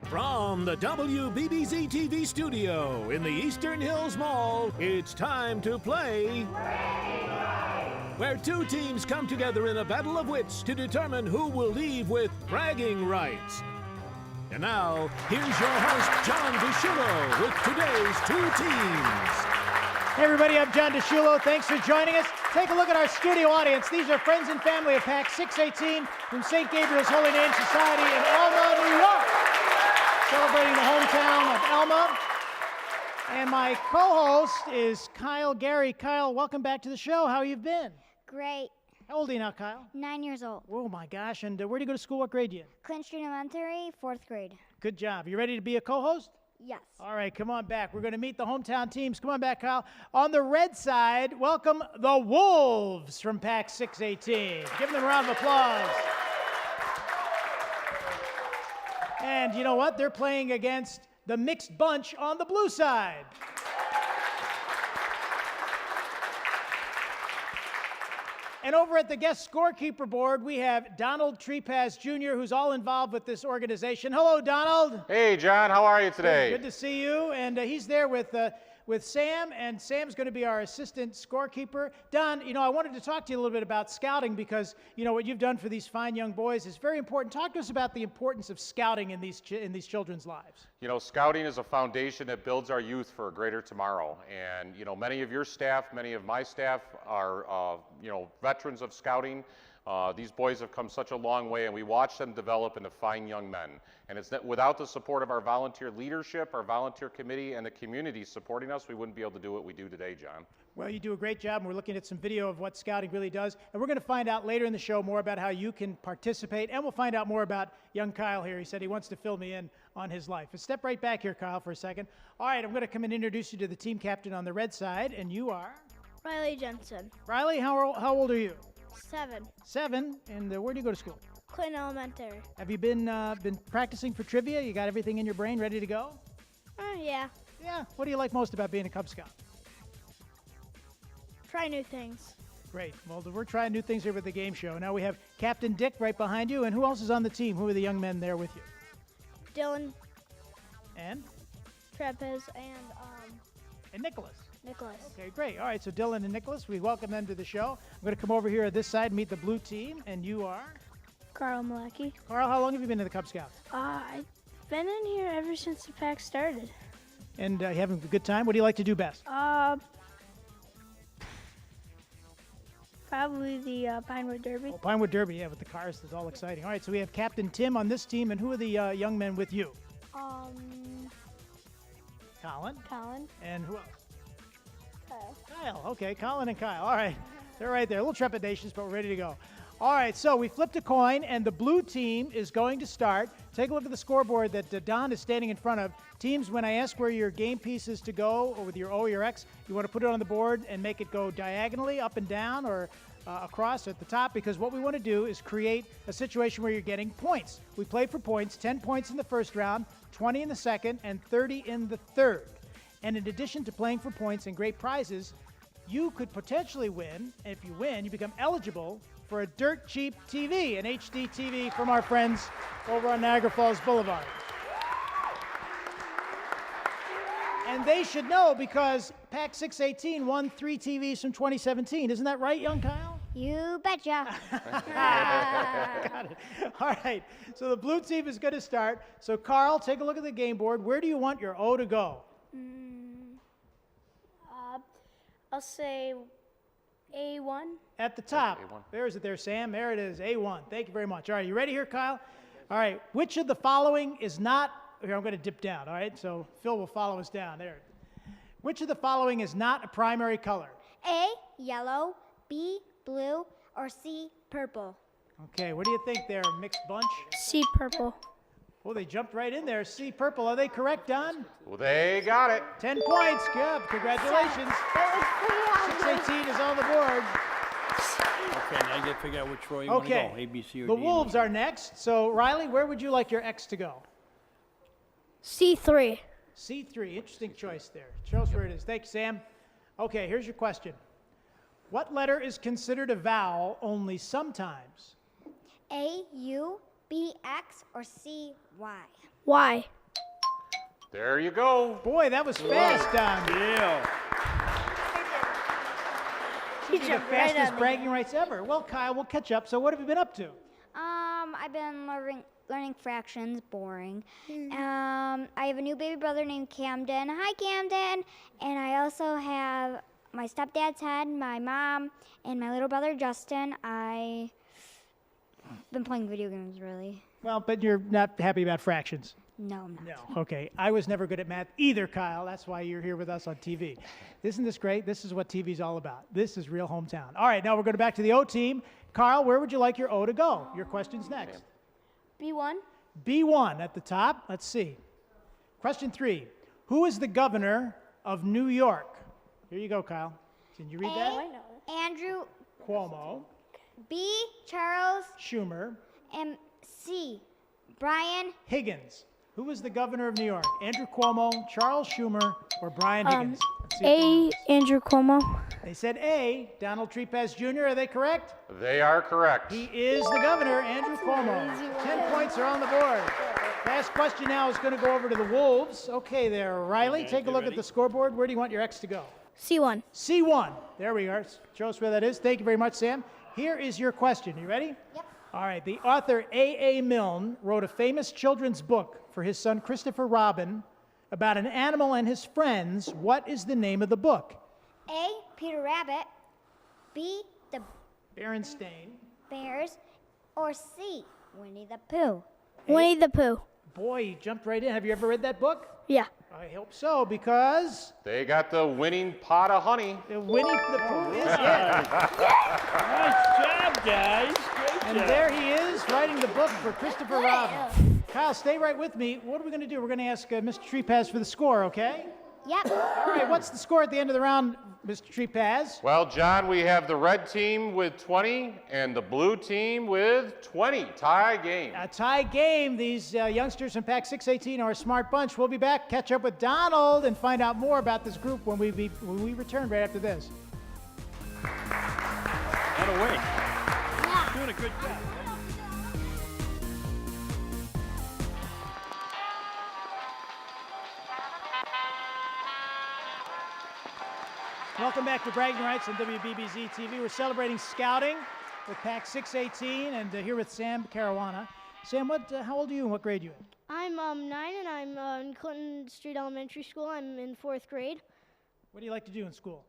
From the WBBZ-TV studio in the Eastern Hills Mall, it's time to play where two teams come together in a battle of wits to determine who will leave with bragging rights. And now, here's your host, John DeShulo, with today's two teams. Hey everybody, I'm John DeShulo. Thanks for joining us. Take a look at our studio audience. These are friends and family of Pack 618 from St. Gabriel's Holy Name Society in Elma, New York. Celebrating the hometown of Elma. And my co-host is Kyle Gary. Kyle, welcome back to the show. How you been? Great. How old are you now, Kyle? 9 years old. Oh my gosh, and where do you go to school? What grade are you in? Clinton Street Elementary, 4th grade. Good job. You ready to be a co-host? Yes. All right, come on back. We're going to meet the hometown teams. Come on back, Kyle. On the red side, welcome the Wolves from Pack 618. Give them a round of applause. And you know what? They're playing against the mixed bunch on the blue side. And over at the guest scorekeeper board, we have Donald Treepass Jr., who's all involved with this organization. Hello, Donald. Hey, John. How are you today? Good to see you. And he's there with Sam, and Sam's going to be our assistant scorekeeper. Don, you know, I wanted to talk to you a little bit about scouting because, you know, what you've done for these fine young boys is very important. Talk to us about the importance of scouting in these children's lives. You know, scouting is a foundation that builds our youth for a greater tomorrow. And, you know, many of your staff, many of my staff are, you know, veterans of scouting. These boys have come such a long way, and we watch them develop into fine young men. And it's that without the support of our volunteer leadership, our volunteer committee, and the community supporting us, we wouldn't be able to do what we do today, John. Well, you do a great job, and we're looking at some video of what scouting really does. And we're going to find out later in the show more about how you can participate, and we'll find out more about young Kyle here. He said he wants to fill me in on his life. But step right back here, Kyle, for a second. All right, I'm going to come and introduce you to the team captain on the red side, and you are? Riley Jensen. Riley, how old are you? 7. 7, and where do you go to school? Clinton Elementary. Have you been practicing for trivia? You got everything in your brain ready to go? Yeah. Yeah. What do you like most about being a Cub Scout? Try new things. Great. Well, we're trying new things here with the game show. Now we have Captain Dick right behind you, and who else is on the team? Who are the young men there with you? Dylan. And? Trepez And Nicholas. Nicholas. Okay, great. All right, so Dylan and Nicholas, we welcome them to the show. I'm going to come over here at this side and meet the blue team, and you are? Carl Malecki. Carl, how long have you been in the Cub Scouts? I've been in here ever since the pack started. And you having a good time? What do you like to do best? Probably the Pinewood Derby. Oh, Pinewood Derby, yeah, with the cars. It's all exciting. All right, so we have Captain Tim on this team, and who are the young men with you? Colin. Colin. And who else? Kyle. Kyle. Okay, Colin and Kyle. All right, they're right there. A little trepidatious, but we're ready to go. All right, so we flipped a coin, and the blue team is going to start. Take a look at the scoreboard that Don is standing in front of. Teams, when I ask where your game piece is to go, or with your O or your X, you want to put it on the board and make it go diagonally, up and down, or across at the top, because what we want to do is create a situation where you're getting points. We play for points, 10 points in the first round, 20 in the second, and 30 in the third. And in addition to playing for points and great prizes, you could potentially win. And if you win, you become eligible for a dirt cheap TV, an HD TV from our friends over on Niagara Falls Boulevard. And they should know because Pack 618 won 3 TVs from 2017. Isn't that right, young Kyle? You betcha. Got it. All right, so the blue team is going to start. So Carl, take a look at the game board. Where do you want your O to go? I'll say A1. At the top. A1. There is it there, Sam. There it is, A1. Thank you very much. All right, you ready here, Kyle? All right, which of the following is not, here, I'm going to dip down, all right? So Phil will follow us down there. Which of the following is not a primary color? A, yellow, B, blue, or C, purple. Okay, what do you think there, mixed bunch? C, purple. Oh, they jumped right in there. C, purple. Are they correct, Don? Well, they got it. 10 points. Good. Congratulations. 618 is on the board. Okay, now you got to figure out which row you want to go, A, B, C, or D. The Wolves are next. So, Riley, where would you like your X to go? C3. C3. Interesting choice there. Show us where it is. Thank you, Sam. Okay, here's your question. What letter is considered a vowel only sometimes? A, U, B, X, or C, Y. Why? There you go. Boy, that was fast, Don. Yeah. He The jumped right fastest on bragging rights ever. Well, Kyle, we'll catch up. So what have you been up to? I've been learning fractions, boring. I have a new baby brother named Camden. Hi, Camden. And I also have my stepdad, Ted, my mom, and my little brother, Justin. I've been playing video games, really. Well, but you're not happy about fractions. No, I'm not. No. Okay. I was never good at math either, Kyle. That's why you're here with us on TV. Isn't this great? This is what TV's all about. This is real hometown. All right, now we're going back to the O team. Carl, where would you like your O to go? Your question's next. B1. B1 at the top. Let's see. Question 3. Who is the governor of New York? Here you go, Kyle. Can you read that? I know. Andrew, Cuomo, B, Charles, Schumer, and C, Brian. Higgins. Who is the governor of New York? Andrew Cuomo, Charles Schumer, or Brian Higgins? Let's see if they know A, this. Andrew Cuomo. They said A, Donald Trepaz Jr. Are they correct? They are correct. He is the governor, Andrew Cuomo. 10 points are on the board. Last question now is going to go over to the Wolves. Okay there, Riley, take a look at the scoreboard. Where do you want your X to go? C1. C1. There we are. Show us where that is. Thank you very much, Sam. Here is your question. You ready? Yep. All right. The author A.A. Milne wrote a famous children's book for his son Christopher Robin about an animal and his friends. What is the name of the book? A, Peter Rabbit, B, the Berenstain. Bears, or C, Winnie the Pooh. Winnie the Pooh. Boy, you jumped right in. Have you ever read that book? Yeah. I hope so, because They got the winning pot of honey. Winnie the Pooh is it. Nice job, guys. Great And job. there he is, writing the book for Christopher Robin. Kyle, stay right with me. What are we going to do? We're going to ask Mr. Trepaz for the score, okay? Yep. All right, what's the score at the end of the round, Mr. Trepaz? Well, John, we have the red team with 20 and the blue team with 20. Tie game. A tie game. These youngsters from Pack 618 are a smart bunch. We'll be back, catch up with Donald, and find out more about this group when we return right after this. Right away. Doing a good job. Welcome back to Bragging Rights on WBBZ-TV. We're celebrating scouting with Pack 618, and here with Sam Caruana. Sam, how old are you and what grade are you in? I'm 9 and I'm in Clinton Street Elementary School. I'm in 4th grade. What do you like to do in school?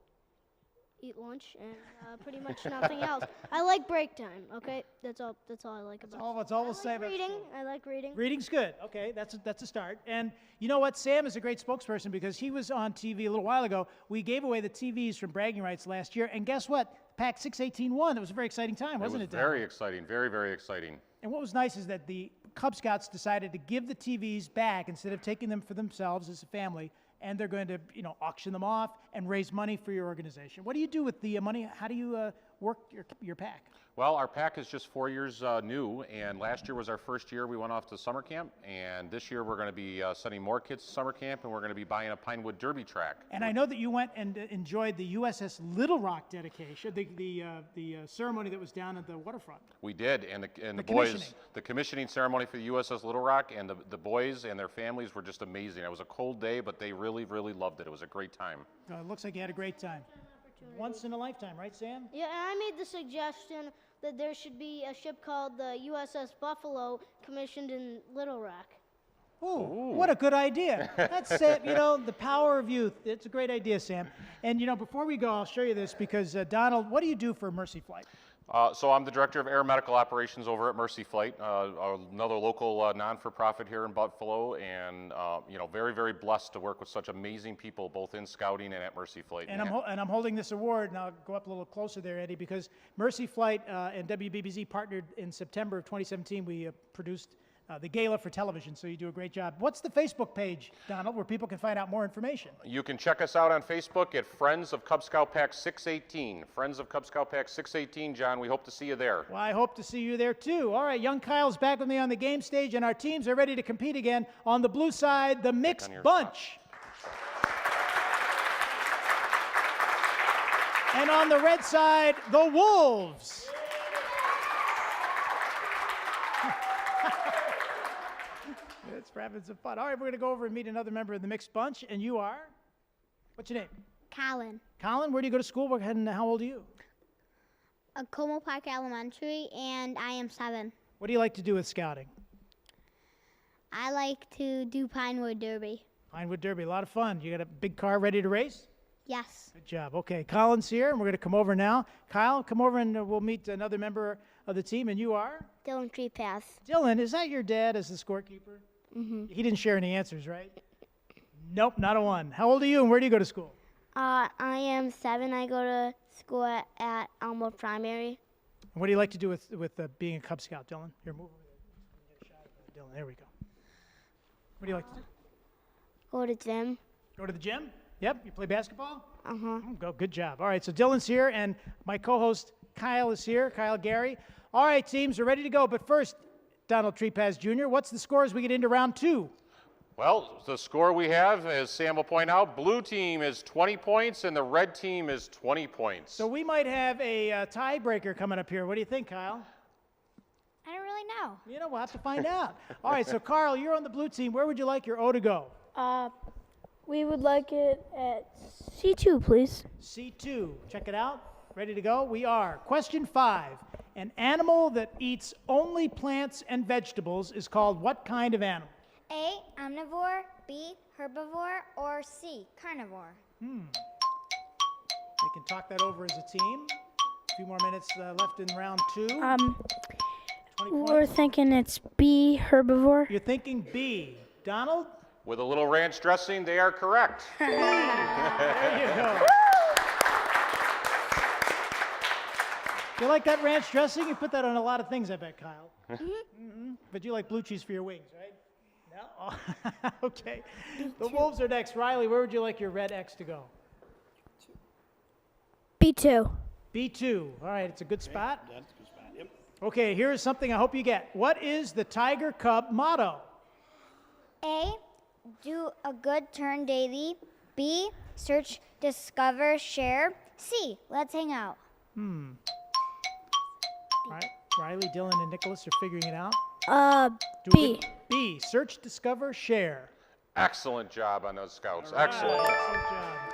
Eat lunch and pretty much nothing else. I like break time. Okay, that's all I like about. That's all we'll say about reading. school. I like reading. Reading's good. Okay, that's a start. And you know what? Sam is a great spokesperson because he was on TV a little while ago. We gave away the TVs from Bragging Rights last year, and guess what? Pack 618 won. It was a very exciting time, wasn't it? It was very exciting. Very, very exciting. And what was nice is that the Cub Scouts decided to give the TVs back instead of taking them for themselves as a family, and they're going to, auction them off and raise money for your organization. What do you do with the money? How do you work your pack? Well, our pack is just 4 years new, and last year was our first year we went off to summer camp, and this year we're going to be sending more kids to summer camp, and we're going to be buying a Pinewood Derby track. And I know that you went and enjoyed the USS Little Rock dedication, the ceremony that was down at the waterfront. We did, and the commissioning. boys, the commissioning ceremony for the USS Little Rock, and the boys and their families were just amazing. It was a cold day, but they really, really loved it. It was a great time. It looks like you had a great time. Once in a lifetime, right, Sam? Yeah, and I made the suggestion that there should be a ship called the USS Buffalo commissioned in Little Rock. Ooh, what a good idea. That's it, the power of youth. It's a great idea, Sam. And, before we go, I'll show you this because, Donald, what do you do for Mercy Flight? So I'm the Director of Air Medical Operations over at Mercy Flight, another local non-for-profit here in Buffalo, and very, very blessed to work with such amazing people both in scouting and at Mercy Flight. And I'm holding this award, and I'll go up a little closer there, Eddie, because Mercy Flight and WBBZ partnered in September of 2017. We produced the gala for television, so you do a great job. What's the Facebook page, Donald, where people can find out more information? You can check us out on Facebook at Friends of Cub Scout Pack 618. Friends of Cub Scout Pack 618, John. We hope to see you there. Well, I hope to see you there, too. All right, young Kyle's back with me on the game stage, and our teams are ready to compete again. On the blue side, the mixed bunch. And on the red side, the Wolves. It's for having some fun. All right, we're going to go over and meet another member of the mixed bunch, and you are? What's your name? Colin. Colin, where do you go to school? And how old are you? Como Park Elementary, and I am 7. What do you like to do with scouting? I like to do Pinewood Derby. Pinewood Derby, a lot of fun. You got a big car ready to race? Yes. Good job. Okay, Colin's here, and we're going to come over now. Kyle, come over and we'll meet another member of the team, and you are? Dylan Treepath. Dylan, is that your dad as the scorekeeper? Mm-hmm. He didn't share any answers, right? Nope, not a one. How old are you, and where do you go to school? I am 7. I go to school at Elmwood Primary. And what do you like to do with being a Cub Scout, Dylan? Here, move over there. Get a shot of Dylan. There we go. What do you like to do? Go to gym. Go to the gym? Yep. You play basketball? Uh-huh. Go. Good job. All right, so Dylan's here, and my co-host Kyle is here, Kyle Gary. All right, teams, we're ready to go. But first, Donald Treepath Jr., what's the score as we get into round 2? Well, the score we have, as Sam will point out, blue team is 20 points and the red team is 20 points. So we might have a tiebreaker coming up here. What do you think, Kyle? I don't really know. You know, we'll have to find out. All right, so Carl, you're on the blue team. Where would you like your O to go? We would like it at C2, please. C2. Check it out. Ready to go? We are. Question 5. An animal that eats only plants and vegetables is called what kind of animal? A, omnivore, B, herbivore, or C, carnivore. We can talk that over as a team. A few more minutes left in round 2. 20 We're points. thinking it's B, herbivore. You're thinking B. Donald? With a little ranch dressing, they are correct. There you go. You like that ranch dressing? You put that on a lot of things, I bet, Kyle. Mm-hmm. But you like blue cheese for your wings, right? No? Oh, okay. The Wolves are next. Riley, where would you like your red X to go? B2. B2. All right, it's a good spot. That's a good spot, yep. Okay, here is something I hope you get. What is the Tiger Cub motto? A, do a good turn daily. B, search, discover, share. C, let's hang out. All right, Riley, Dylan, and Nicholas are figuring it out. Do B. it. B, search, discover, share. Excellent job on those scouts. All right, Excellent. excellent job.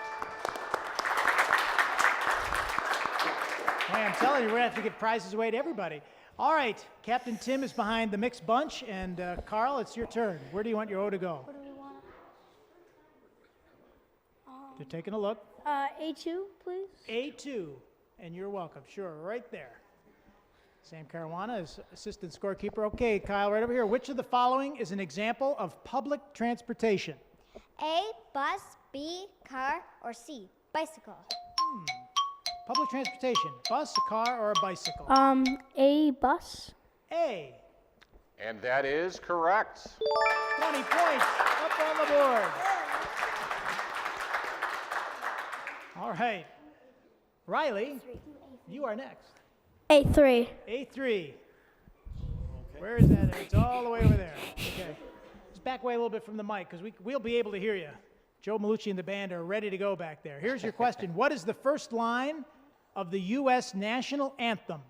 Hey, I'm telling you, we're going to have to give prizes away to everybody. All right, Captain Tim is behind the mixed bunch, and Carl, it's your turn. Where do you want your O to go? What do we want? You're taking a look. A2, please. A2, and you're welcome. Sure, right there. Sam Caruana is assistant scorekeeper. Okay, Kyle, right over here. Which of the following is an example of public transportation? A, bus, B, car, or C, bicycle. Public transportation, bus, a car, or a bicycle? A bus. A. And that is correct. 20 points up on the board. All right. Riley, you are next. A3. A3. Where is that? It's all the way over there. Okay. Just back away a little bit from the mic because we'll be able to hear you. Joe Malucci and the band are ready to go back there. Here's your question. What is the first line of the U.S. national anthem?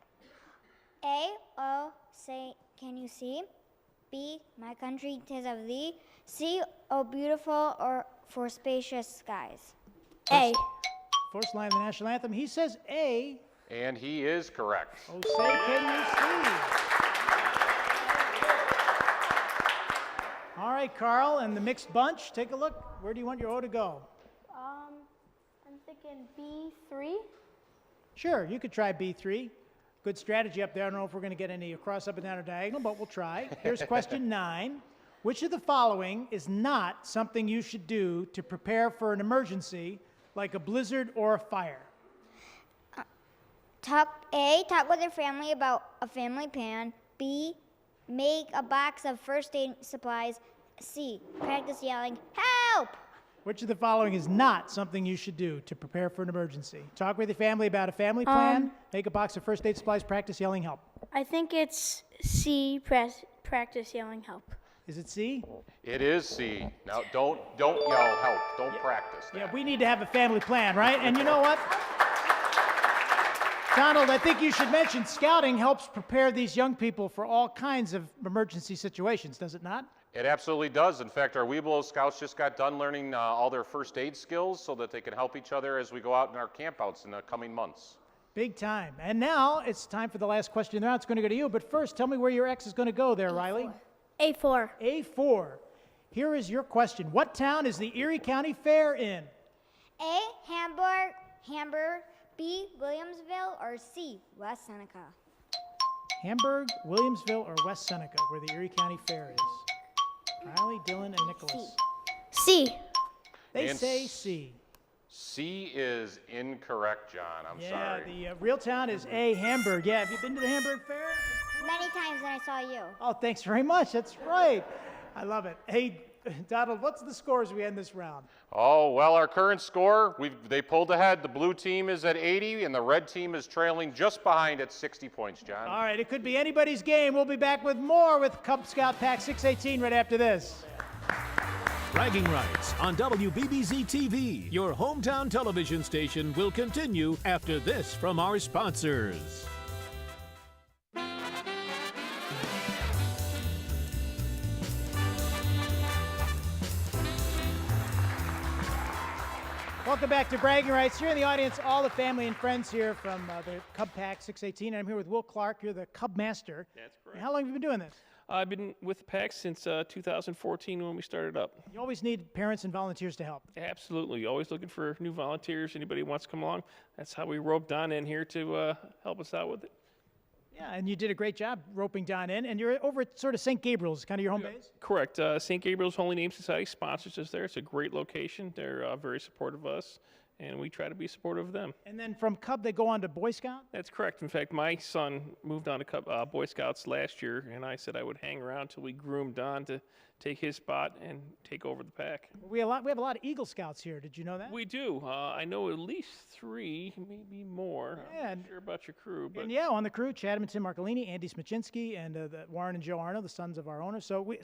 A, oh, say, can you see? B, my country, 'tis of thee. C, oh, beautiful, or for spacious skies. A. First line of the national anthem. He says A. And he is correct. Oh, say, can you see? All right, Carl, and the mixed bunch, take a look. Where do you want your O to go? I'm thinking B3. Sure, you could try B3. Good strategy up there. I don't know if we're going to get any across, up and down, or diagonal, but we'll try. Here's question 9. Which of the following is not something you should do to prepare for an emergency, like a blizzard or a fire? Talk with your family about a family plan. B, make a box of first aid supplies. C, practice yelling, help! Which of the following is not something you should do to prepare for an emergency? Talk with your family about a family plan, make a box of first aid supplies, practice yelling help. I think it's C, practice yelling help. Is it C? It is C. Now, don't yell help. Don't practice that. Yeah, we need to have a family plan, right? And you know what? Donald, I think you should mention scouting helps prepare these young people for all kinds of emergency situations, does it not? It absolutely does. In fact, our Weeblo Scouts just got done learning all their first aid skills so that they can help each other as we go out in our campouts in the coming months. Big time. And now it's time for the last question. Now it's going to go to you. But first, tell me where your X is going to go there, Riley. A4. A4. Here is your question. What town is the Erie County Fair in? A, Hamburg, B, Williamsville, or C, West Seneca? Hamburg, Williamsville, or West Seneca, where the Erie County Fair is? Riley, Dylan, and Nicholas. C. They And say C. C is incorrect, John. I'm Yeah, sorry. the real town is A, Hamburg. Yeah, have you been to the Hamburg Fair? Many times when I saw you. Oh, thanks very much. That's right. I love it. Hey, Donald, what's the scores we end this round? Oh, well, our current score, they pulled ahead. The blue team is at 80, and the red team is trailing just behind at 60 points, John. All right, it could be anybody's game. We'll be back with more with Cub Scout Pack 618 right after this. Bragging Rights on WBBZ-TV, your hometown television station, will continue after this from our sponsors. Welcome back to Bragging Rights. Here in the audience, all the family and friends here from the Cub Pack 618. I'm here with Will Clark. You're the Cub Master. That's correct. How long have you been doing this? I've been with the pack since 2014 when we started up. You always need parents and volunteers to help. Absolutely. Always looking for new volunteers. Anybody who wants to come along. That's how we roped Don in here to help us out with it. Yeah, and you did a great job roping Don in. And you're over at sort of St. Gabriel's, kind of your home base? Correct. St. Gabriel's Holy Name Society sponsors us there. It's a great location. They're very supportive of us, and we try to be supportive of them. And then from Cub, they go on to Boy Scout? That's correct. In fact, my son moved on to Boy Scouts last year, and I said I would hang around till we groomed Don to take his spot and take over the pack. We have a lot of Eagle Scouts here. Did you know that? We do. I know at least 3, maybe more. Yeah, I'm not sure about your crew, but And yeah, on the crew, Chad and Tim Marcolini, Andy Smaczynski, and Warren and Joe Arno, the sons of our owner. So we're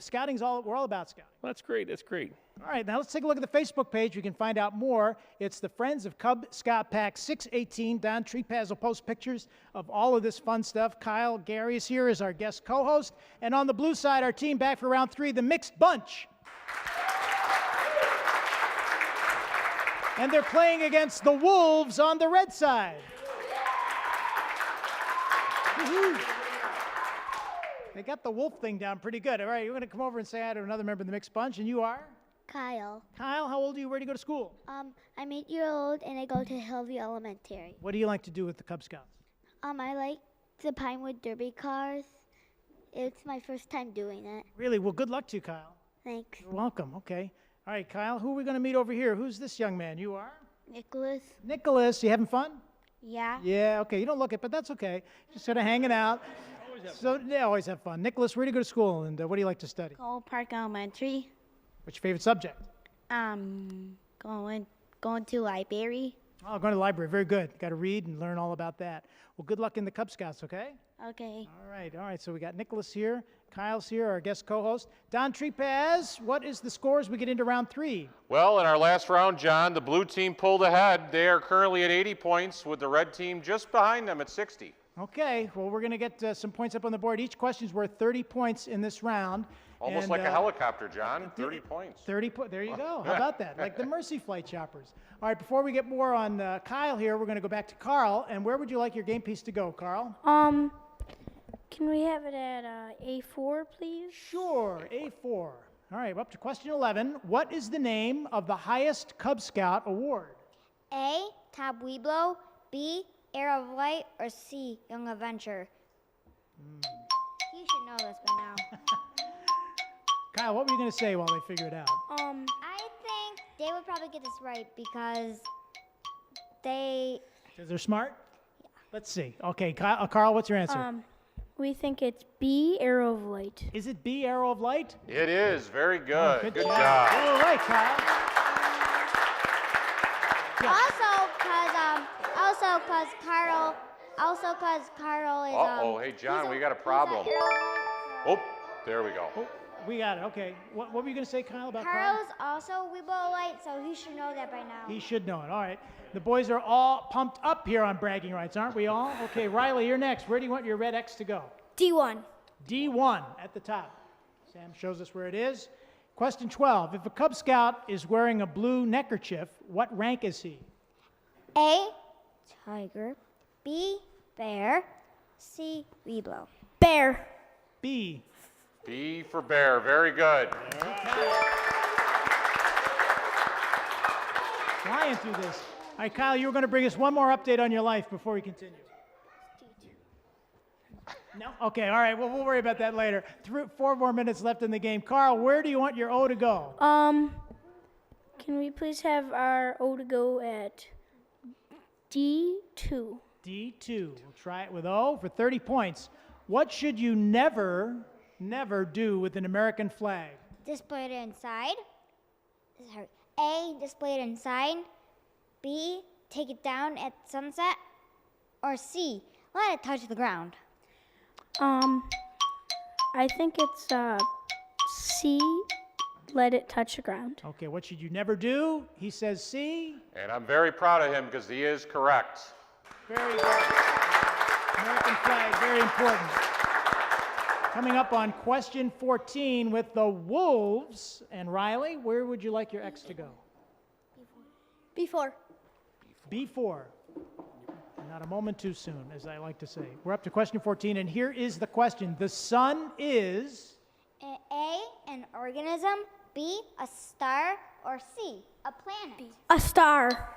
all about scouting. well, that's great. That's great. All right, now let's take a look at the Facebook page. You can find out more. It's the Friends of Cub Scout Pack 618. Don Trepaz will post pictures of all of this fun stuff. Kyle Gary is here as our guest co-host. And on the blue side, our team back for round 3, the Mixed Bunch. And they're playing against the Wolves on the red side. Woo-hoo. They got the wolf thing down pretty good. All right, you're going to come over and say hi to another member of the Mixed Bunch, and you are? Kyle. Kyle, how old are you? Where do you go to school? I'm 8 years old and I go to Hillview Elementary. What do you like to do with the Cub Scouts? I like the Pinewood Derby cars. It's my first time doing it. Really? Well, good luck to you, Kyle. Thanks. You're welcome. Okay. All right, Kyle, who are we going to meet over here? Who's this young man? You are? Nicholas. Nicholas. You having fun? Yeah. Yeah, okay. You don't look it, but that's okay. Just sort of hanging out. They always have fun. Nicholas, where do you go to school, and what do you like to study? Cole Park Elementary. What's your favorite subject? Going to library. Oh, going to the library. Very good. Got to read and learn all about that. Well, good luck in the Cub Scouts, okay? Okay. All right. So we got Nicholas here. Kyle's here, our guest co-host. Don Trepaz, what is the score as we get into round 3? Well, in our last round, John, the blue team pulled ahead. They are currently at 80 points with the red team just behind them at 60. Okay, well, we're going to get some points up on the board. Each question's worth 30 points in this round. Almost And, like a helicopter, John. 30 points. 30 there you go. How about that? Like the Mercy Flight choppers. All right, before we get more on Kyle here, we're going to go back to Carl. And where would you like your game piece to go, Carl? Can we have it at A4, please? Sure, A4. All right, we're up to question 11. What is the name of the highest Cub Scout award? A, Top Weeblo, B, Arrow of Light, or C, Young Adventure? You should know this by now. Kyle, what were you going to say while they figure it out? I think they would probably get this right because Because they're smart? Yeah. Let's see. Okay, Carl, what's your answer? We think it's B, Arrow of Light. Is it B, Arrow of Light? It is. Very good. Oh, good job. All right, Kyle. Also because Carl is Uh-oh. Hey, John, we got a problem. Oh, there we go. Oh, we got it. Okay. What were you going to say, Kyle, about Carl? Carl's also Weeblo Light, so he should know that by now. He should know it. All right. The boys are all pumped up here on Bragging Rights, aren't we all? Okay, Riley, you're next. Where do you want your red X to go? D1. D1 at the top. Sam shows us where it is. Question 12. If a Cub Scout is wearing a blue neckerchief, what rank is he? A, tiger. B, bear. C, weeblo. Bear. B. B for bear. Very good. Flying through this. All right, Kyle, you were going to bring us one more update on your life before we continue. No? Okay, all right. Well, we'll worry about that later. 4 more minutes left in the game. Carl, where do you want your O to go? Can we please have our O to go at D2? D2. We'll try it with O for 30 points. What should you never do with an American flag? Display it inside. Sorry. A, display it inside. B, take it down at sunset. Or C, let it touch the ground. I think it's C, let it touch the ground. Okay, what should you never do? He says C. And I'm very proud of him because he is correct. Very good. American flag, very important. Coming up on question 14 with the Wolves. And Riley, where would you like your X to go? B4. B4. Not a moment too soon, as I like to say. We're up to question 14, and here is the question. The sun is? A, an organism. B, a star. Or C, a planet. A star.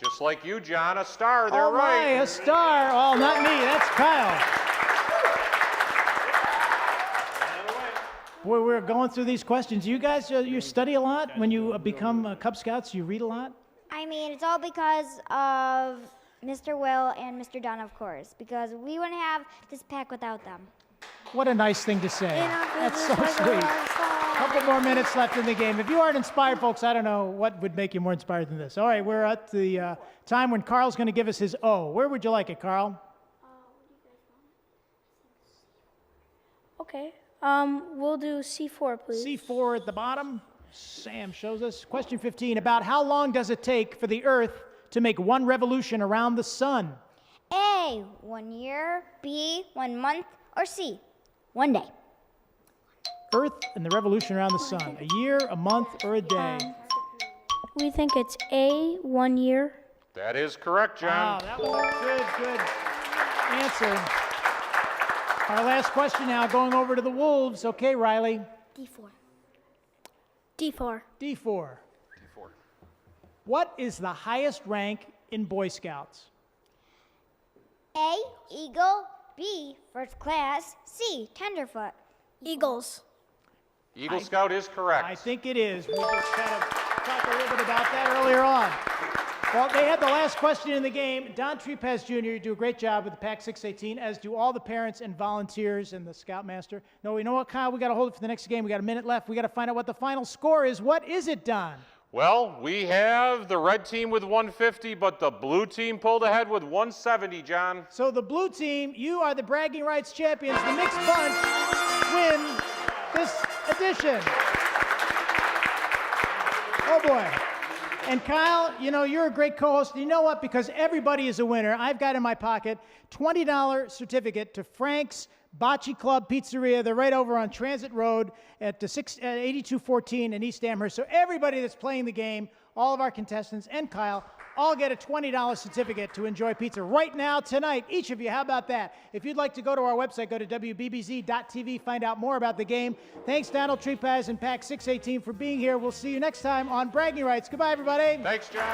Just like you, John, a star. They're Oh right. my, a star. Oh, not me. That's Kyle. Boy, we're going through these questions. You guys, you study a lot when you become Cub Scouts? You read a lot? I mean, it's all because of Mr. Will and Mr. Dunn, of course, because we wouldn't have this pack without them. What a nice thing to say. That's so sweet. A couple more minutes left in the game. If you aren't inspired, folks, I don't know what would make you more inspired than this. All right, we're at the time when Carl's going to give us his O. Where would you like it, Carl? Okay. We'll do C4, please. C4 at the bottom. Sam shows us. Question 15. About how long does it take for the Earth to make one revolution around the sun? A, 1 year. B, 1 month. Or C, 1 day. Earth and the revolution around the sun. A year, a month, or a day? We think it's A, 1 year. That is correct, Wow, John. that was a good answer. Our last question now, going over to the Wolves. Okay, Riley. D4. D4. D4. What is the highest rank in Boy Scouts? A, eagle. B, first class. C, tenderfoot. Eagles. Eagle Scout is correct. I think it is. We just kind of talked a little bit about that earlier on. Well, they had the last question in the game. Don Trepaz Jr., you do a great job with the Pack 618, as do all the parents and volunteers and the Scoutmaster. No, you know what, Kyle? We got to hold it for the next game. We got a minute left. We got to find out what the final score is. What is it, Don? Well, we have the red team with 150, but the blue team pulled ahead with 170, John. So the blue team, you are the bragging rights champions. The mixed bunch win this edition. Oh, boy. And Kyle, you know, you're a great co-host. You know what? Because everybody is a winner, I've got in my pocket $20 certificate to Frank's Bocce Club Pizzeria. They're right over on Transit Road at 8214 in East Amherst. So everybody that's playing the game, all of our contestants and Kyle, all get a $20 certificate to enjoy pizza right now, tonight. Each of you, how about that? If you'd like to go to our website, go to WBBZ-TV, find out more about the game. Thanks, Donald Trepaz and Pack 618 for being here. We'll see you next time on Bragging Rights. Goodbye, everybody. Thanks, John.